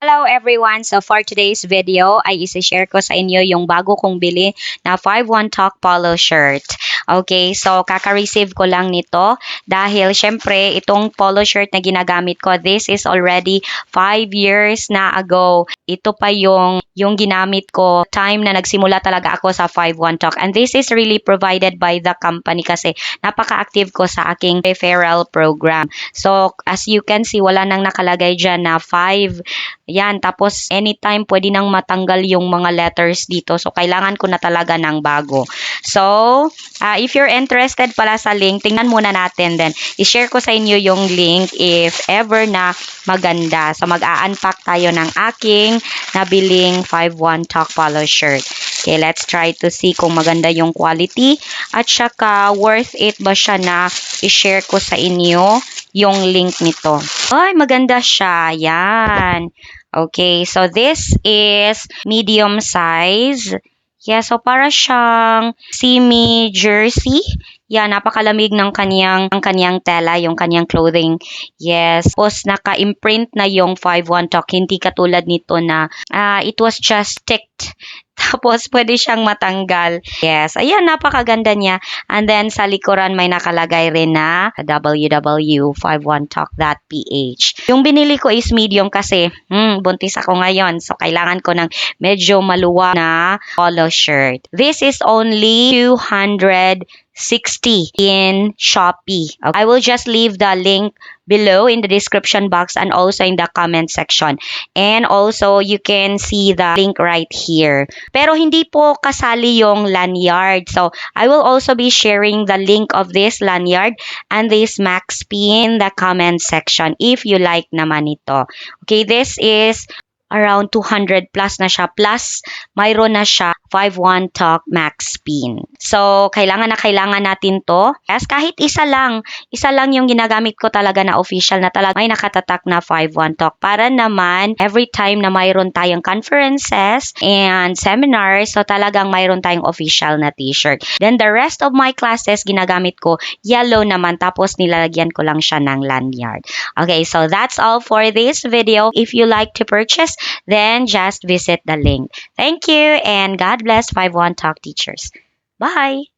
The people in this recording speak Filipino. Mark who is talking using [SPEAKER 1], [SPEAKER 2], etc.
[SPEAKER 1] Hello everyone! So for today's video ay isi-share ko sa inyo yung bago kong bili na 5-1 Talk polo shirt. Okay, so kaka-receive ko lang nito dahil syempre itong polo shirt na ginagamit ko, this is already 5 years na ago. Ito pa yung ginamit ko time na nagsimula talaga ako sa 5-1 Talk. And this is really provided by the company kasi napaka-active ko sa aking referral program. So as you can see, wala nang nakalagay dyan na 5. Yan, tapos anytime pwede nang matanggal yung mga letters dito. So, kailangan ko na talaga ng bago. So, if you're interested pala sa link, tingnan muna natin then. I-share ko sa inyo yung link if ever na maganda. So, mag-a-unpack tayo ng aking nabiling 5-1 Talk polo shirt. Okay, let's try to see kung maganda yung quality at saka worth it ba siya na i-share ko sa inyo yung link nito. Ay, maganda siya. Yan. Okay, so this is medium size. Yeah, so para siyang semi-jersey. Yeah, napakalamig ng kanyang tela, yung kanyang clothing. Yes, tapos naka-imprint na yung 5-1 Talk. Hindi katulad nito na it was just sticked. Tapos, pwede siyang matanggal. Yes, ayan, napakaganda niya. And then, sa likuran, may nakalagay rin na www.51talk.ph. Yung binili ko is medium kasi, buntis ako ngayon. So, kailangan ko ng medyo maluwag na polo shirt. This is only 260 in Shopee. Okay. I will just leave the link below in the description box and also in the comment section. And also, you can see the link right here. Pero hindi po kasali yung lanyard. So, I will also be sharing the link of this lanyard and this max pin in the comment section if you like naman ito. Okay, this is around 200 plus na siya. Plus, mayroon na siya 5-1 Talk Max Pin. So, kailangan natin to. Yes, kahit isa lang yung ginagamit ko talaga na official na talaga may nakatatak na 5-1 Talk. Para naman, every time na mayroon tayong conferences and seminars, so talagang mayroon tayong official na t-shirt. Then, the rest of my classes, ginagamit ko yellow naman. Tapos, nilalagyan ko lang siya ng lanyard. Okay, so that's all for this video. If you like to purchase, then just visit the link. Thank you and God bless 5-1 Talk teachers. Bye!